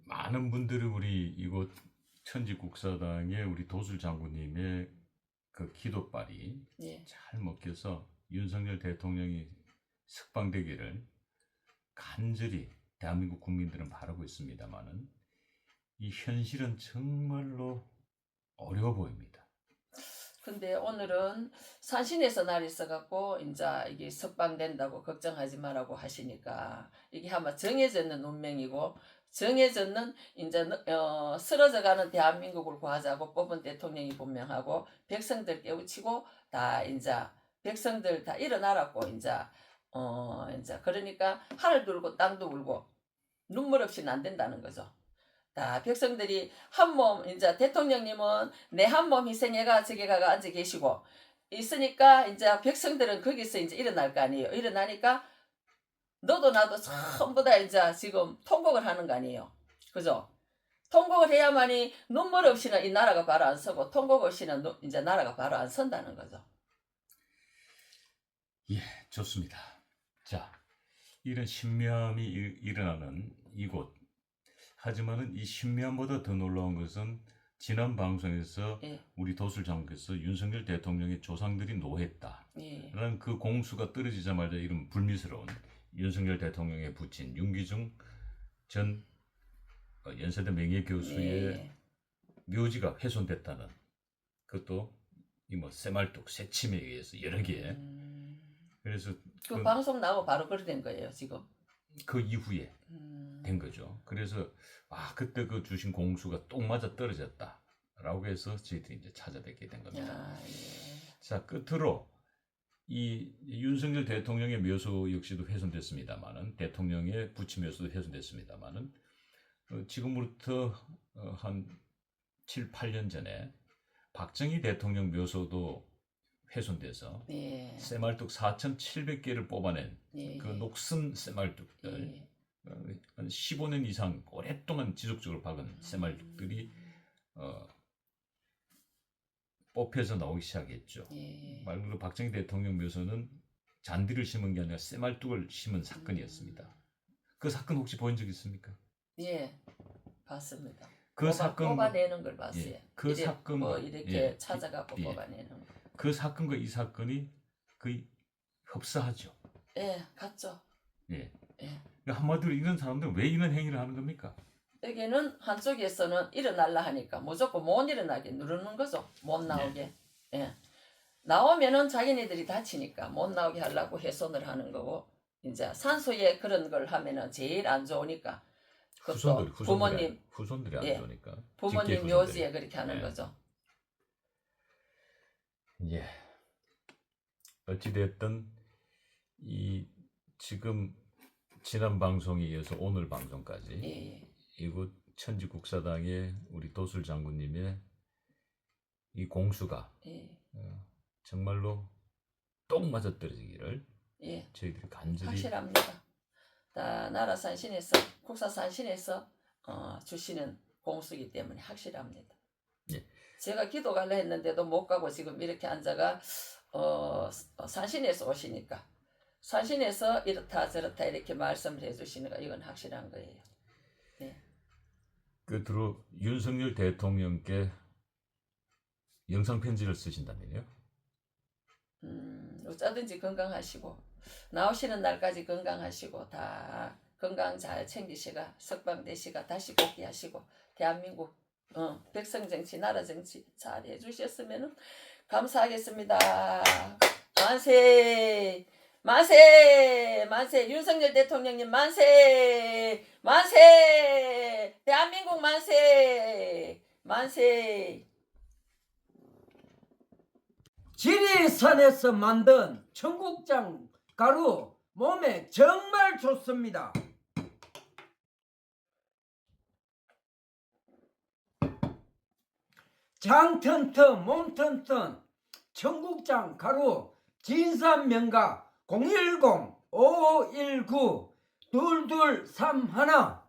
많은 분들이 우리 이곳 천지국사당의 우리 도술 장군님의 그 기도빨이 예. 잘 먹혀서 윤석열 대통령이 석방되기를 간절히 대한민국 국민들은 바라고 있습니다만은 이 현실은 정말로 어려워 보입니다. 근데 오늘은 산신에서 날 있어갖고 이제 이게 석방된다고 걱정하지 말라고 하시니까 이게 아마 정해졌는 운명이고 정해졌는 이제 쓰러져가는 대한민국을 구하자고 뽑은 대통령이 분명하고 백성들 깨우치고 다 이제 백성들 다 일어나라고 이제 이제 그러니까 하늘 들고 땅도 울고 눈물 없이는 안 된다는 거죠. 다 백성들이 한 몸 이제 대통령님은 내 한 몸 희생해가 저기 가가 앉아 계시고 있으니까 이제 백성들은 거기서 이제 일어날 거 아니에요. 일어나니까 너도 나도 전부 다 이제 지금 통곡을 하는 거 아니에요. 그죠? 통곡을 해야만이 눈물 없이는 이 나라가 바로 안 서고 통곡 없이는 이제 나라가 바로 안 선다는 거죠. 예, 좋습니다. 자, 이런 신묘함이 일어나는 이곳. 하지만은 이 신묘함보다 더 놀라운 것은 지난 방송에서 예. 우리 도술 장군께서 윤석열 대통령의 조상들이 노했다. 예. 라는 그 공수가 떨어지자마자 이런 불미스러운 윤석열 대통령의 부친 윤기중 전 연세대 명예교수의 예. 묘지가 훼손됐다는, 그것도 이 뭐 새말뚝, 새침에 의해서 여러 개. 그래서 그 방송 나오고 바로 그래 된 거예요 지금. 그 이후에 된 거죠. 그래서 그때 그 주신 공수가 똥 맞아 떨어졌다라고 해서 저희들이 이제 찾아뵙게 된 겁니다. 야, 예. 자, 끝으로 이 윤석열 대통령의 묘소 역시도 훼손됐습니다만은, 대통령의 부친 묘소도 훼손됐습니다만은, 지금부터 한 7, 8년 전에 박정희 대통령 묘소도 훼손돼서 예. 새말뚝 4,700개를 뽑아낸 예. 그 녹슨 새말뚝들, 예. 한 15년 이상 오랫동안 지속적으로 박은 새말뚝들이 뽑혀서 나오기 시작했죠. 예. 말 그대로 박정희 대통령 묘소는 잔디를 심은 게 아니라 새말뚝을 심은 사건이었습니다. 그 사건 혹시 본 적 있습니까? 예. 봤습니다. 그 사건, 뽑아내는 걸 봤어요. 예, 그 사건, 뭐 이렇게 예, 찾아갖고 예. 뽑아내는 거. 그 사건과 이 사건이 거의 흡사하죠. 예, 같죠. 예. 예. 그러니까 한마디로 이런 사람들은 왜 이런 행위를 하는 겁니까? 여기는 한쪽에서는 일어날라 하니까 무조건 못 일어나게 누르는 거죠. 못 나오게. 예. 나오면은 자기네들이 다치니까 못 나오게 하려고 훼손을 하는 거고, 이제 산소에 그런 걸 하면은 제일 안 좋으니까. 그것도 후손들이 안 예. 좋으니까. 부모님 직계 묘지에 후손들이. 그렇게 하는 예. 거죠. 예. 어찌됐든 이 지금 지난 방송에 이어서 오늘 방송까지 예. 이곳 천지국사당의 우리 도술 장군님의 이 공수가 예. 정말로 똥 맞아 떨어지기를 예. 저희들이 간절히 확실합니다. 다 나라 산신에서 국사 산신에서 주시는 공수이기 때문에 확실합니다. 예. 제가 기도 갈라 했는데도 못 가고 지금 이렇게 앉아가 산신에서 오시니까 산신에서 이렇다 저렇다 이렇게 말씀을 해주시는 거 이건 확실한 거예요. 네. 끝으로 윤석열 대통령께 영상 편지를 쓰신다면요? 어쩌든지 건강하시고 나오시는 날까지 건강하시고 다 건강 잘 챙기시가 석방되시가 다시 복귀하시고 대한민국 백성 정치 나라 정치 잘 해주셨으면 감사하겠습니다. 만세 만세 만세 윤석열 대통령님 만세 만세 대한민국 만세 만세. 지리산에서 만든 청국장 가루 몸에 정말 좋습니다. 장 튼튼 몸 튼튼 청국장 가루 진산명가 010-5519-2231